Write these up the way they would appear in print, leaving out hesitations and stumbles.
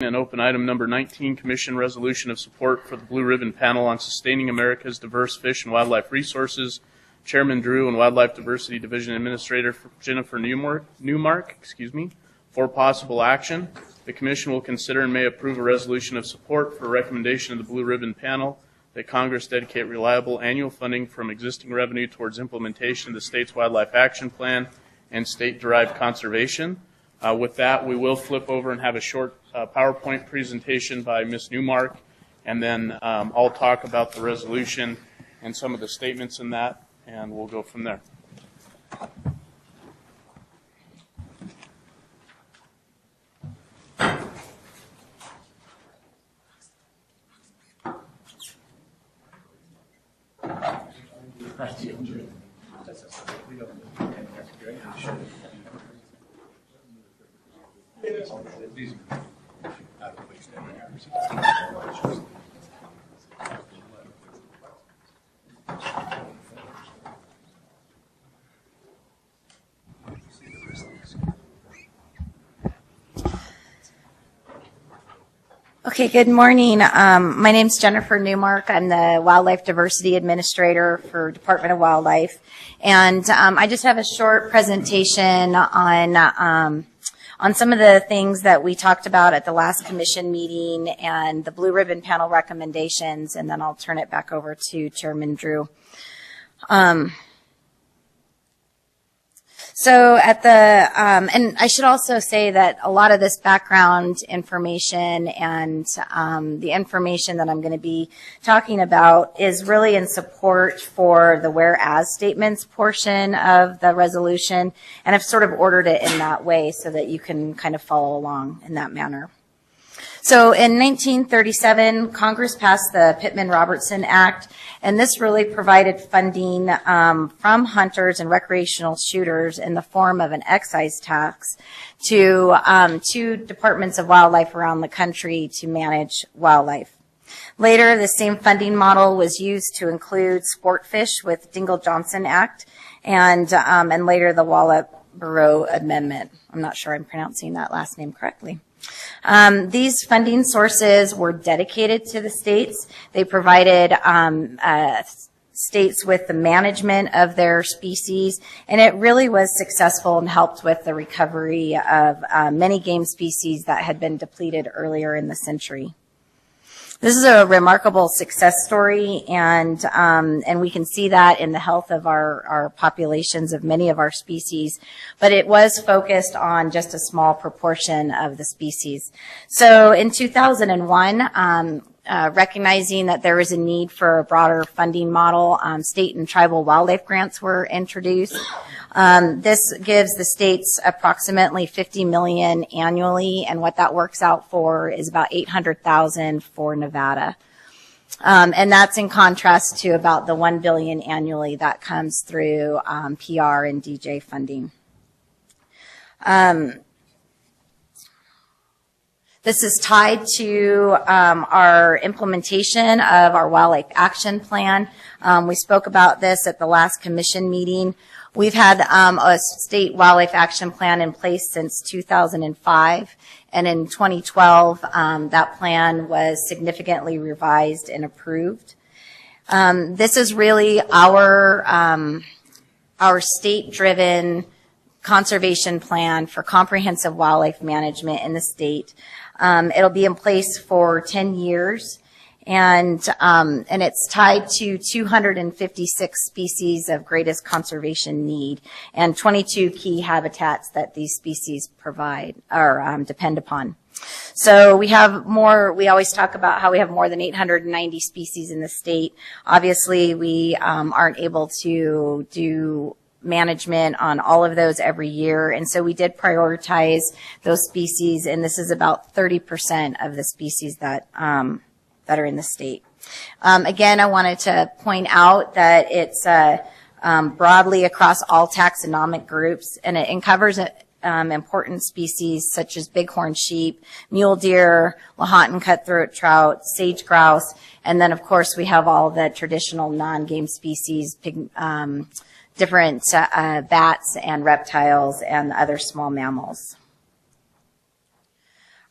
And open item number 19, Commission Resolution of Support for the Blue Ribbon Panel on Sustaining America's Diverse Fish and Wildlife Resources. Chairman Drew and Wildlife Diversity Division Administrator Jennifer Newmark, for possible action. The Commission will consider and may approve a resolution of support for a recommendation of the Blue Ribbon Panel that Congress dedicate reliable annual funding from existing revenue towards implementation of the state's Wildlife Action Plan and state-derived conservation. With that, we will flip over and have a short PowerPoint presentation by Ms. Newmark, and then I'll talk about the resolution and some of the statements in that, and we'll go from there. Okay, good morning. My name is Jennifer Newmark. I'm the Wildlife Diversity Administrator for Department of Wildlife. And I just have a short presentation on some of the things that we talked about at the last commission meeting and the Blue Ribbon Panel recommendations, and then I'll turn it back over to Chairman Drew. So at the, and I should also say that a lot of this background information and the information that I'm going to be talking about is really in support for the whereas statements portion of the resolution, and I've sort of ordered it in that way so that you can kind of follow along in that manner. So in 1937, Congress passed the Pittman-Robertson Act, and this really provided funding from hunters and recreational shooters in the form of an excise tax to departments of wildlife around the country to manage wildlife. Later, the same funding model was used to include sport fish with Dingell-Johnson Act, and later the Wallet-Burrow Amendment. I'm not sure I'm pronouncing that last name correctly. These funding sources were dedicated to the states. They provided states with the management of their species, and it really was successful and helped with the recovery of many game species that had been depleted earlier in the century. This is a remarkable success story, and we can see that in the health of our populations of many of our species, but it was focused on just a small proportion of the species. So in 2001, recognizing that there was a need for a broader funding model, state and tribal wildlife grants were introduced. This gives the states approximately $50 million annually, and what that works out for is about $800,000 for Nevada. And that's in contrast to about the $1 billion annually that comes through PR and DJ funding. This is tied to our implementation of our Wildlife Action Plan. We spoke about this at the last commission meeting. We've had a state Wildlife Action Plan in place since 2005, and in 2012, that plan was significantly revised and approved. This is really our state-driven conservation plan for comprehensive wildlife management in the state. It'll be in place for 10 years, and it's tied to 256 species of greatest conservation need and 22 key habitats that these species provide or depend upon. So we always talk about how we have more than 890 species in the state. Obviously, we aren't able to do management on all of those every year, and so we did prioritize those species, and this is about 30% of the species that are in the state. Again, I wanted to point out that it's broadly across all taxonomic groups, and it covers important species such as bighorn sheep, mule deer, Lahontan cutthroat trout, sage grouse, and then of course we have all the traditional non-game species, different bats and reptiles and other small mammals.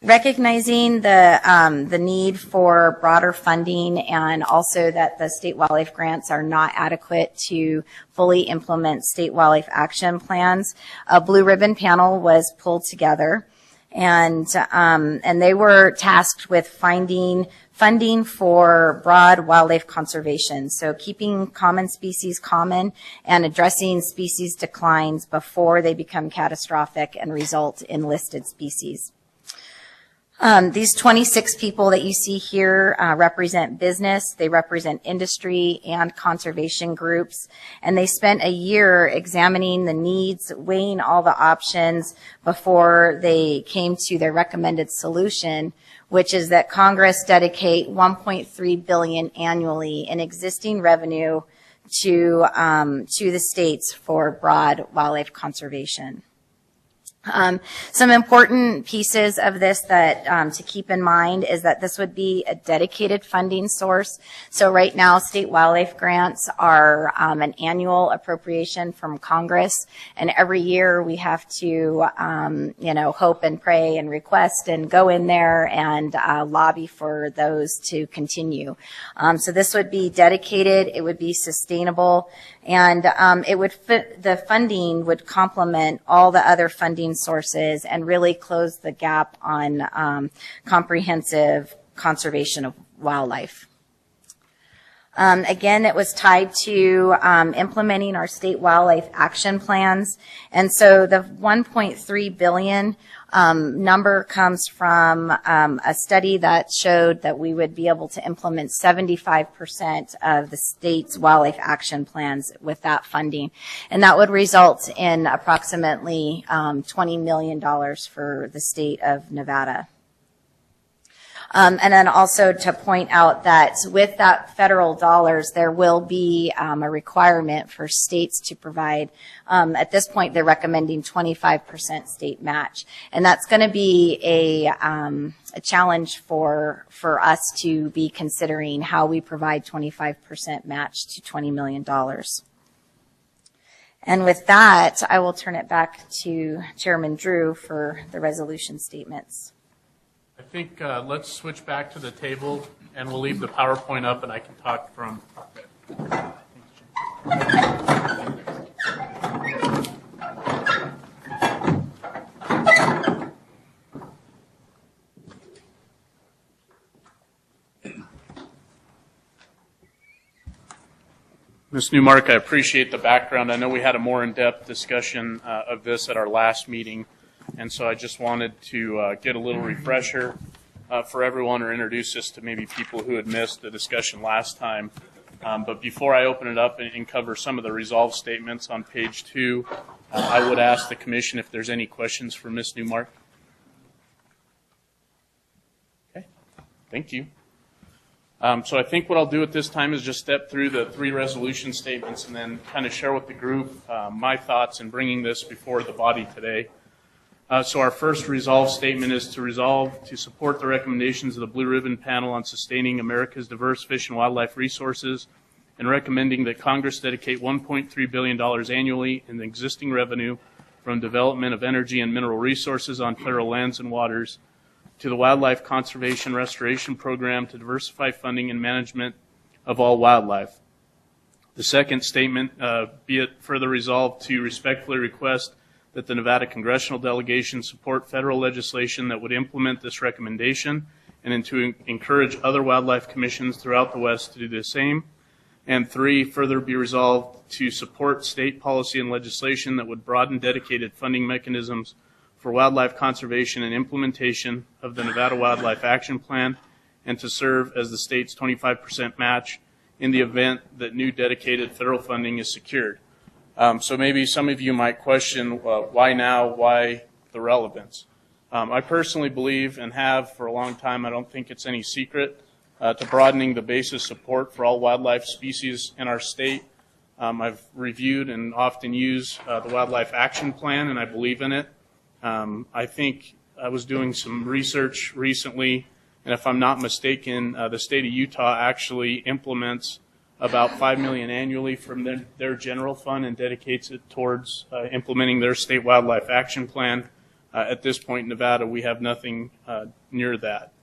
Recognizing the need for broader funding and also that the state wildlife grants are not adequate to fully implement state wildlife action plans, a blue ribbon panel was pulled together, and they were tasked with finding funding for broad wildlife conservation, so keeping common species common and addressing species declines before they become catastrophic and result in listed species. These 26 people that you see here represent business, they represent industry and conservation groups, and they spent a year examining the needs, weighing all the options before they came to their recommended solution, which is that Congress dedicate $1.3 billion annually in existing revenue to the states for broad wildlife conservation. Some important pieces of this that to keep in mind is that this would be a dedicated funding source. So right now, state wildlife grants are an annual appropriation from Congress, and every year we have to, hope and pray and request and go in there and lobby for those to continue. So this would be dedicated. It would be sustainable. And it would the funding would complement all the other funding sources and really close the gap on comprehensive conservation of wildlife. Again, it was tied to implementing our state wildlife action plans. And so the $1.3 billion number comes from a study that showed that we would be able to implement 75% of the state's wildlife action plans with that funding. And that would result in approximately $20 million for the state of Nevada. And then also to point out that with that federal dollars, there will be a requirement for states to provide, at this point, they're recommending 25% state match. And that's going to be a challenge for us to be considering how we provide 25% match to $20 million. And with that, I will turn it back to Chairman Drew for the resolution statements. I think let's switch back to the table, and we'll leave the PowerPoint up, and I can talk from. Ms. Newmark, I appreciate the background. I know we had a more in-depth discussion of this at our last meeting. And so I just wanted to get a little refresher for everyone, or introduce this to maybe people who had missed the discussion last time. But before I open it up and cover some of the resolve statements on page 2, I would ask the Commission if there's any questions for Ms. Newmark. Okay, thank you. So I think what I'll do at this time is just step through the 3 resolution statements and then kind of share with the group my thoughts in bringing this before the body today. So our first resolve statement is to resolve to support the recommendations of the Blue Ribbon Panel on sustaining America's diverse fish and wildlife resources and recommending that Congress dedicate $1.3 billion annually in the existing revenue from development of energy and mineral resources on federal lands and waters to the Wildlife Conservation Restoration Program to diversify funding and management of all wildlife. The second statement, be it further resolved to respectfully request that the Nevada congressional delegation support federal legislation that would implement this recommendation, and to encourage other wildlife commissions throughout the West to do the same. And 3, further be resolved to support state policy and legislation that would broaden dedicated funding mechanisms for wildlife conservation and implementation of the Nevada Wildlife Action Plan, and to serve as the state's 25% match in the event that new dedicated federal funding is secured. So maybe some of you might question, why now, why the relevance? I personally believe, and have for a long time, I don't think it's any secret, to broadening the basis support for all wildlife species in our state. I've reviewed and often use the Wildlife Action Plan, and I believe in it. I think I was doing some research recently, and if I'm not mistaken, the state of Utah actually implements about $5 million annually from their general fund and dedicates it towards implementing their state wildlife action plan. At this point in Nevada, we have nothing near that.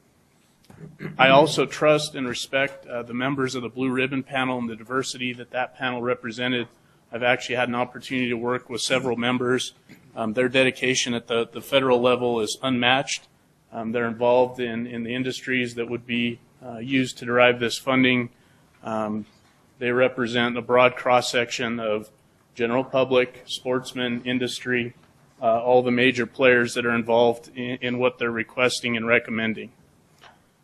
I also trust and respect the members of the Blue Ribbon Panel and the diversity that that panel represented. I've actually had an opportunity to work with several members. Their dedication at the federal level is unmatched. They're involved in the industries that would be used to derive this funding. They represent a broad cross-section of general public, sportsmen, industry, all the major players that are involved in what they're requesting and recommending.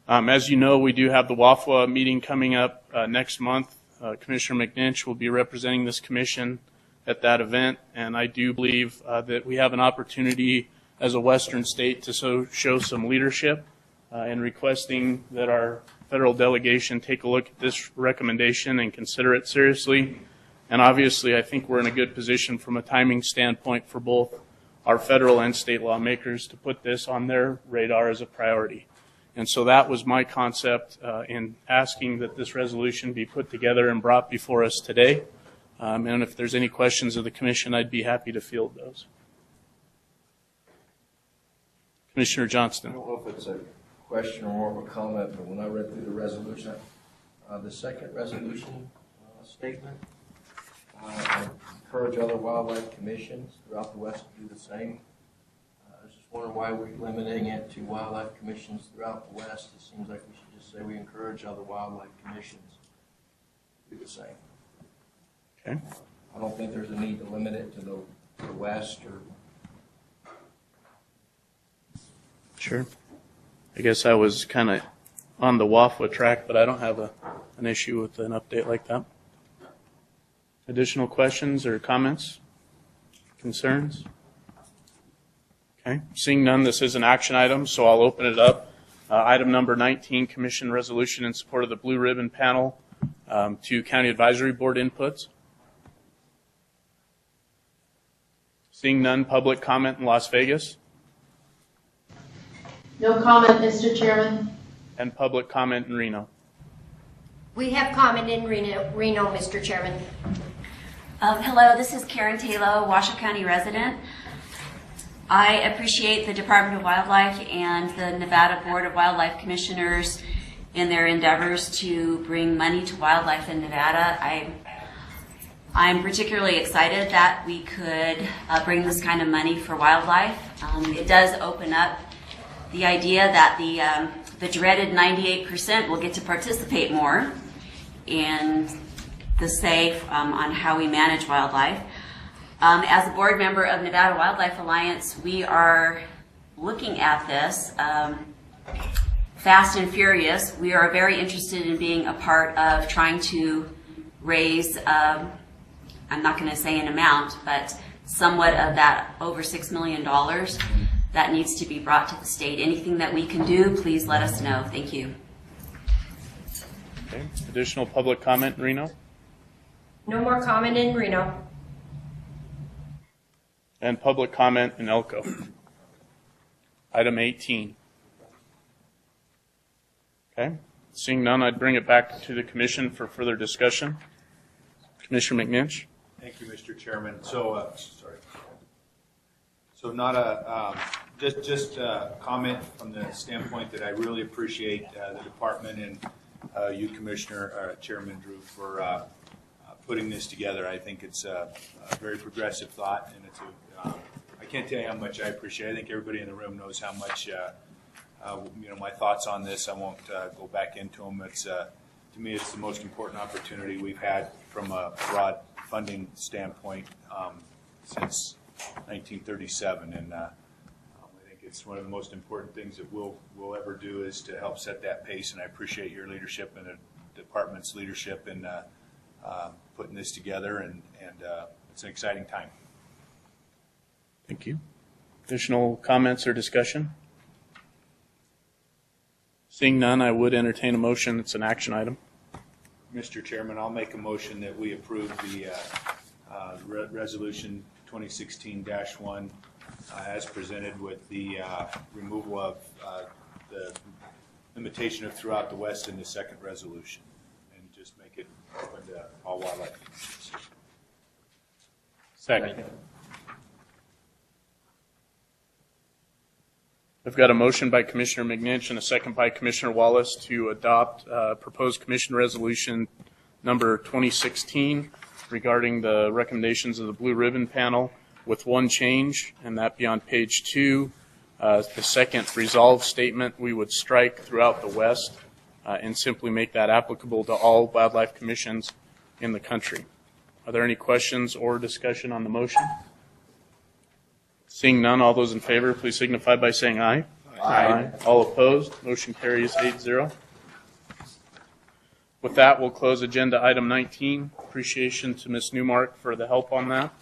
As you know, we do have the WAFWA meeting coming up next month. Commissioner McNinch will be representing this commission at that event, and I do believe that we have an opportunity as a Western state to show some leadership in requesting that our federal delegation take a look at this recommendation and consider it seriously. And obviously, I think we're in a good position from a timing standpoint for both our federal and state lawmakers to put this on their radar as a priority. And so that was my concept in asking that this resolution be put together and brought before us today. And if there's any questions of the commission, I'd be happy to field those. Commissioner Johnston. I don't know if it's a question or more of a comment, but when I read through the resolution, the second resolution statement, I encourage other wildlife commissions throughout the West to do the same. I was just wondering why we're limiting it to wildlife commissions throughout the West. It seems like we should just say we encourage other wildlife commissions to do the same. Okay. I don't think there's a need to limit it to the West or. Sure. I guess I was kind of on the WAFWA track, but I don't have an issue with an update like that. Additional questions or comments? Concerns? Okay. Seeing none, this is an action item, so I'll open it up. Item number 19, Commission Resolution in support of the Blue Ribbon Panel to County Advisory Board inputs. Seeing none, public comment in Las Vegas. No comment, Mr. Chairman. And public comment in Reno. We have comment in Reno, Mr. Chairman. Hello, this is Karen Taylor, Washoe County resident. I appreciate the Department of Wildlife and the Nevada Board of Wildlife Commissioners in their endeavors to bring money to wildlife in Nevada. I'm particularly excited that we could bring this kind of money for wildlife. It does open up the idea that the dreaded 98% will get to participate more in the say on how we manage wildlife. As a board member of Nevada Wildlife Alliance, we are looking at this fast and furious. We are very interested in being a part of trying to raise, I'm not going to say an amount, but somewhat of that over $6 million that needs to be brought to the state. Anything that we can do, please let us know. Thank you. Okay. Additional public comment in Reno? No more comment in Reno. And public comment in Elko. Item 18. Okay. Seeing none, I'd bring it back to the commission for further discussion. Commissioner McNinch. Thank you, Mr. Chairman. So, So not a, just a comment from the standpoint that I really appreciate the department and you, Commissioner, Chairman Drew, for putting this together. I think it's a very progressive thought, and it's I can't tell you how much I appreciate it. I think everybody in the room knows how much, my thoughts on this. I won't go back into them. It's, to me, it's the most important opportunity we've had from a broad funding standpoint since 1937, and I think it's one of the most important things that we'll ever do is to help set that pace. And I appreciate your leadership and the department's leadership in putting this together, and it's an exciting time. Thank you. Additional comments or discussion? Seeing none, I would entertain a motion. It's an action item. Mr. Chairman, I'll make a motion that we approve the resolution 2016-1 as presented with the removal of the limitation of throughout the West in the second resolution, and just make it open to all wildlife. Second. I've got a motion by Commissioner McNinch and a second by Commissioner Wallace to adopt proposed commission resolution number 2016 regarding the recommendations of the Blue Ribbon Panel with one change, and that be on page 2. The second resolve statement we would strike throughout the West and simply make that applicable to all wildlife commissions in the country. Are there any questions or discussion on the motion? Seeing none, all those in favor, please signify by saying aye. Aye. All opposed, motion carries 8-0. With that, we'll close agenda item 19. Appreciation to Ms. Newmark for the help on that.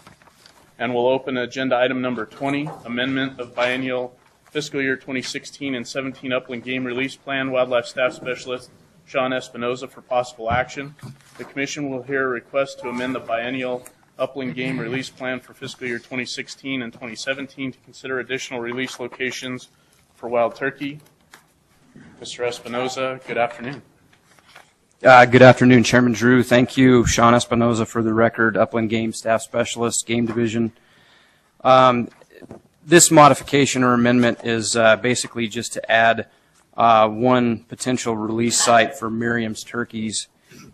And we'll open agenda item number 20, amendment of biennial fiscal year 2016 and 17 Upland Game Release Plan, Wildlife Staff Specialist Sean Espinoza for possible action. The Commission will hear a request to amend the biennial Upland Game Release Plan for fiscal year 2016 and 2017 to consider additional release locations for wild turkey. Mr. Espinoza, good afternoon. Good afternoon, Chairman Drew. Thank you, Sean Espinoza, for the record, Upland Game Staff Specialist, Game Division. This modification or amendment is basically just to add one potential release site for Miriam's turkeys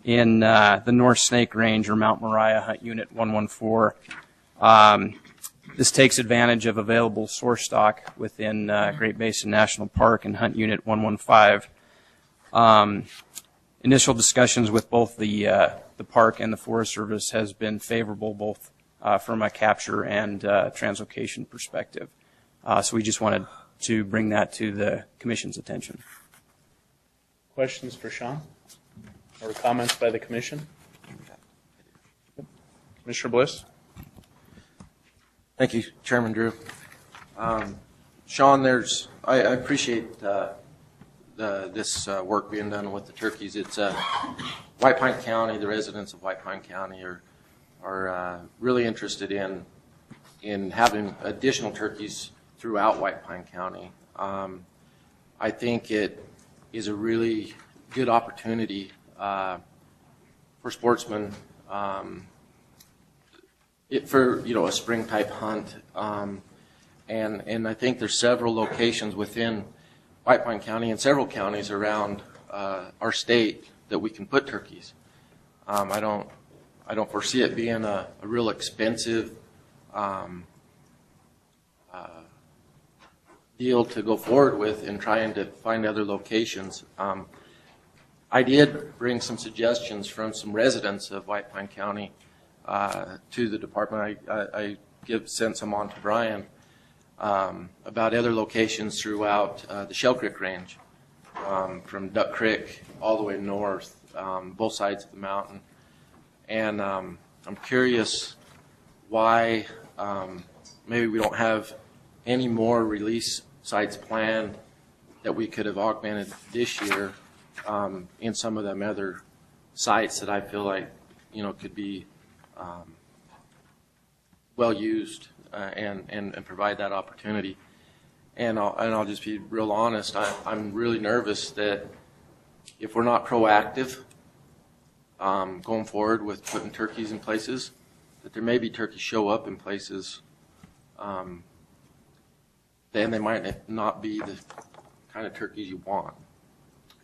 in the North Snake Range or Mount Moriah Hunt Unit 114. This takes advantage of available source stock within Great Basin National Park and Hunt Unit 115. Initial discussions with both the park and the Forest Service has been favorable, both from a capture and translocation perspective. So we just wanted to bring that to the Commission's attention. Questions for Sean or comments by the Commission? Commissioner Bliss? Thank you, Chairman Drew. Sean, I appreciate this work being done with the turkeys. It's White Pine County, the residents of White Pine County are really interested in having additional turkeys throughout White Pine County. I think it is a really good opportunity for sportsmen for a spring type hunt, and I think there's several locations within White Pine County and several counties around our state that we can put turkeys. I don't foresee it being a real expensive deal to go forward with in trying to find other locations. I did bring some suggestions from some residents of White Pine County to the department. I sent some on to Brian about other locations throughout the Shell Creek Range, from Duck Creek all the way north, both sides of the mountain. And I'm curious why maybe we don't have any more release sites planned that we could have augmented this year in some of them other sites that I feel like could be well used and provide that opportunity. And I'll just be real honest. I'm really nervous that if we're not proactive going forward with putting turkeys in places, that there may be turkeys show up in places, then they might not be the kind of turkeys you want.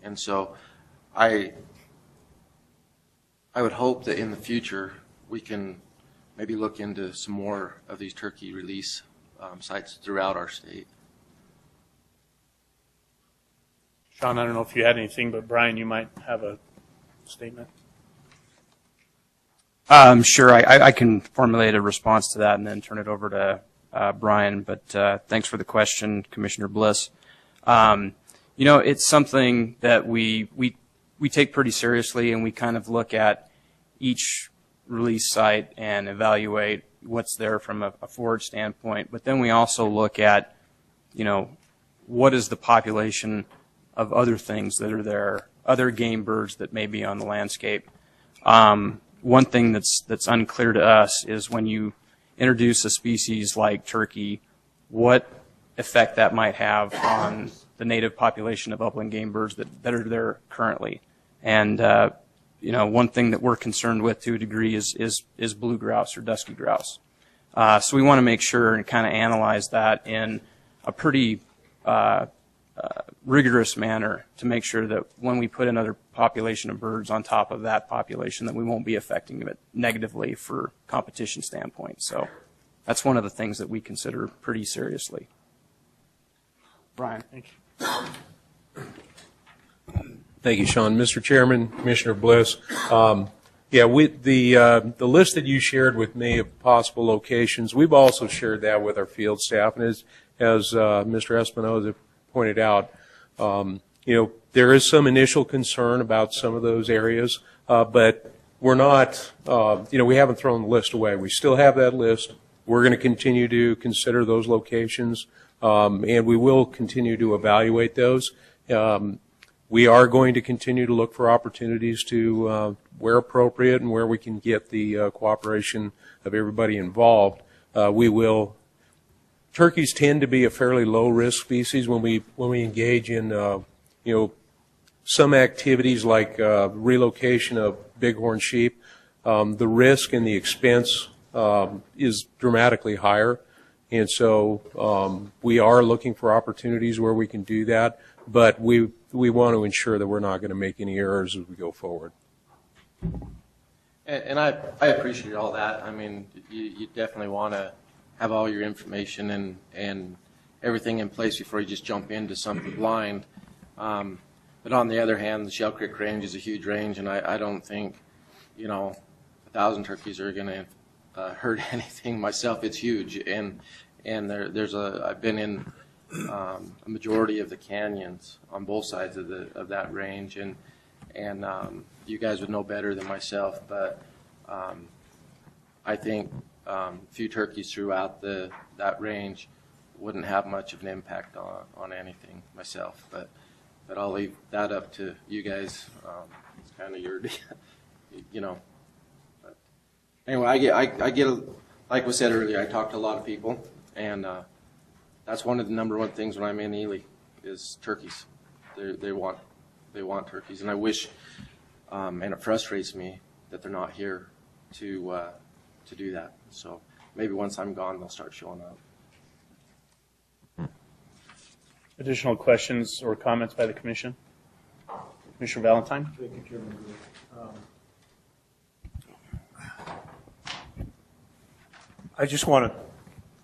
And so I would hope that in the future we can maybe look into some more of these turkey release sites throughout our state. Sean, I don't know if you had anything, but Brian, you might have a statement. Sure, I can formulate a response to that and then turn it over to Brian, but thanks for the question, Commissioner Bliss. It's something that we take pretty seriously, and we kind of look at each release site and evaluate what's there from a forward standpoint. But then we also look at, what is the population of other things that are there, other game birds that may be on the landscape. One thing that's unclear to us is when you introduce a species like turkey, what effect that might have on the native population of upland game birds that are there currently. And one thing that we're concerned with to a degree is blue grouse or dusky grouse. So we want to make sure and kind of analyze that in a pretty rigorous manner to make sure that when we put another population of birds on top of that population, that we won't be affecting it negatively for competition standpoint. So that's one of the things that we consider pretty seriously. Brian. Thank you. Thank you, Sean. Mr. Chairman, Commissioner Bliss. The list that you shared with me of possible locations, we've also shared that with our field staff. And as Mr. Espinoza pointed out, there is some initial concern about some of those areas, but we're not, we haven't thrown the list away. We still have that list. We're going to continue to consider those locations, and we will continue to evaluate those. We are going to continue to look for opportunities to, where appropriate and where we can get the cooperation of everybody involved. Turkeys tend to be a fairly low-risk species when we engage in, some activities like relocation of bighorn sheep. The risk and the expense is dramatically higher, and so we are looking for opportunities where we can do that, but we want to ensure that we're not going to make any errors as we go forward. And I appreciate all that. I mean, you definitely want to have all your information and everything in place before you just jump into something blind. But on the other hand, the Shell Creek Range is a huge range, and I don't think, 1,000 turkeys are going to hurt anything. Myself, it's huge, and I've been in a majority of the canyons on both sides of that range, and you guys would know better than myself, but I think a few turkeys throughout that range wouldn't have much of an impact on anything myself, but I'll leave that up to you guys. It's kind of your, But anyway, I get like was said earlier, I talk to a lot of people, and that's one of the number one things when I'm in Ely is turkeys. They want turkeys, and I wish, and it frustrates me that they're not here to do that. So maybe once I'm gone, they'll start showing up. Additional questions or comments by the Commission? Commissioner Valentine? Thank you, Chairman. I just want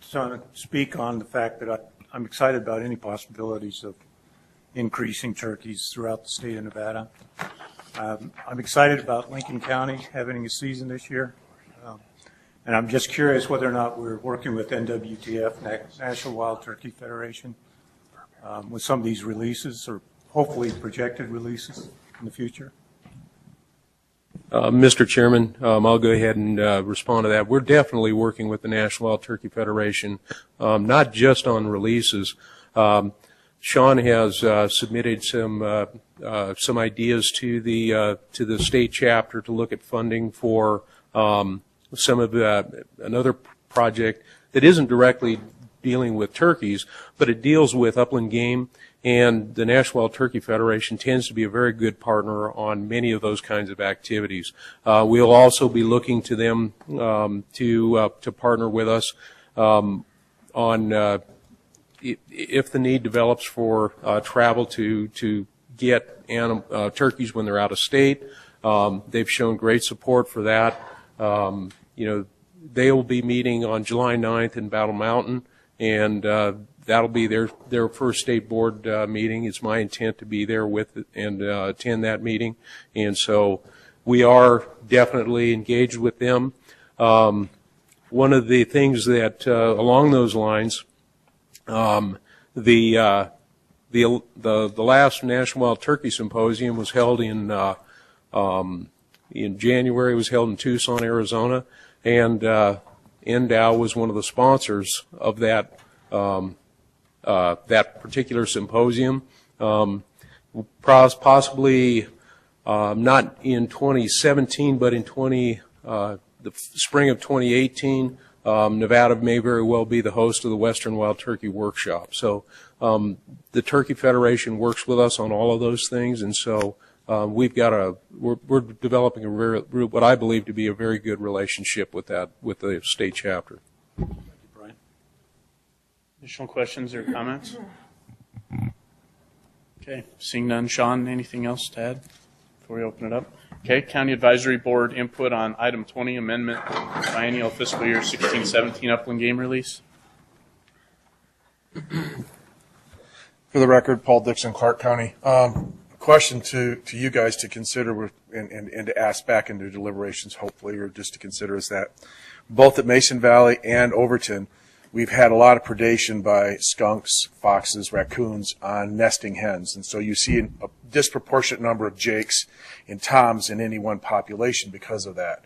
to speak on the fact that I'm excited about any possibilities of increasing turkeys throughout the state of Nevada. I'm excited about Lincoln County having a season this year. And I'm just curious whether or not we're working with NWTF, National Wild Turkey Federation, with some of these releases or hopefully projected releases in the future. Mr. Chairman, I'll go ahead and respond to that. We're definitely working with the National Wild Turkey Federation, not just on releases. Sean has submitted some ideas to the state chapter to look at funding for some of another project that isn't directly dealing with turkeys, but it deals with upland game, and the National Wild Turkey Federation tends to be a very good partner on many of those kinds of activities. We'll also be looking to them to partner with us on if the need develops for travel to get turkeys when they're out of state. They've shown great support for that. They will be meeting on July 9th in Battle Mountain, and that'll be their first state board meeting. It's my intent to be there with it and attend that meeting, and so we are definitely engaged with them. One of the things that along those lines, the last National Wild Turkey Symposium was held in January. It was held in Tucson, Arizona, and NDOW was one of the sponsors of that that particular symposium. Possibly not in 2017, but in the spring of 2018, Nevada may very well be the host of the Western Wild Turkey Workshop. So the Turkey Federation works with us on all of those things, and so we're developing what I believe to be a very good relationship with the state chapter. Thank you, Brian. Additional questions or comments? Okay, seeing none. Sean, anything else to add before we open it up? Okay, County Advisory Board input on item 20, amendment biennial fiscal year 16-17 upland game release. For the record, Paul Dixon, Clark County. Question to you guys to consider and to ask back into deliberations, hopefully, or just to consider is that both at Mason Valley and Overton, we've had a lot of predation by skunks, foxes, raccoons on nesting hens. And so you see a disproportionate number of jakes and toms in any one population because of that.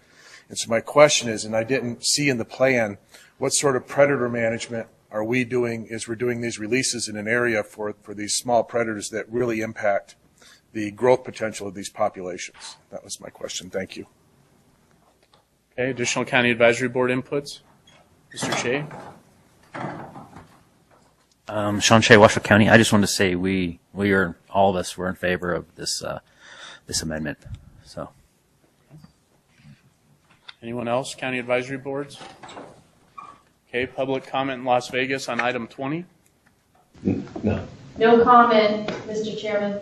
And so my question is, and I didn't see in the plan, what sort of predator management are we doing as we're doing these releases in an area for these small predators that really impact the growth potential of these populations? That was my question. Thank you. Okay, additional County Advisory Board inputs. Mr. Shea? Sean Shea, Washoe County. I just wanted to say we are, all of us were in favor of this amendment. So. Anyone else? County Advisory Boards? Okay, public comment in Las Vegas on item 20. No. No comment, Mr. Chairman.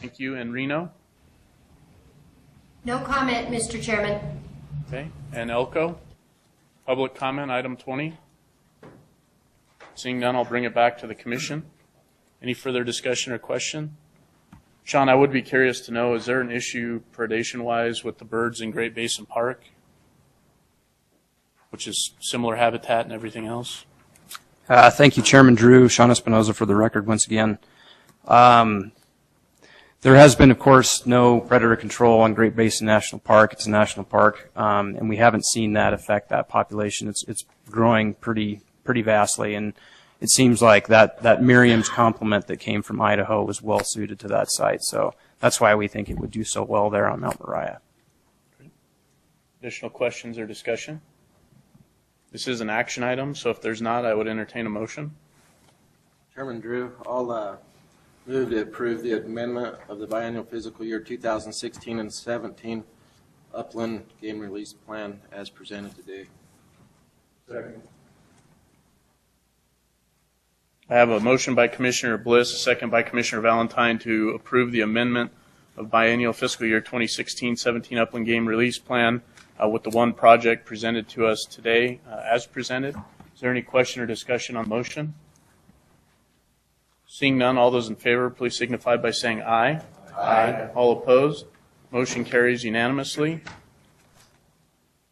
Thank you. And Reno? No comment, Mr. Chairman. Okay. And Elko? Public comment, item 20. Seeing none, I'll bring it back to the commission. Any further discussion or question? Sean, I would be curious to know, is there an issue predation-wise with the birds in Great Basin Park, which is similar habitat and everything else? Thank you, Chairman Drew. Sean Espinoza for the record once again. There has been, of course, no predator control on Great Basin National Park. It's a national park, and we haven't seen that affect that population. It's growing pretty vastly, and it seems like that Miriam's complement that came from Idaho was well suited to that site. So that's why we think it would do so well there on Mount Moriah. Additional questions or discussion? This is an action item, so if there's not, I would entertain a motion. Chairman Drew, I'll move to approve the amendment of the biennial fiscal year 2016 and 17 upland game release plan as presented today. Second. I have a motion by Commissioner Bliss, a second by Commissioner Valentine to approve the amendment of biennial fiscal year 2016-17 upland game release plan with the one project presented to us today as presented. Is there any question or discussion on the motion? Seeing none, all those in favor, please signify by saying aye. Aye. All opposed? Motion carries unanimously.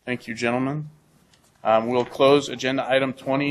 Thank you, gentlemen. We'll close agenda item 20.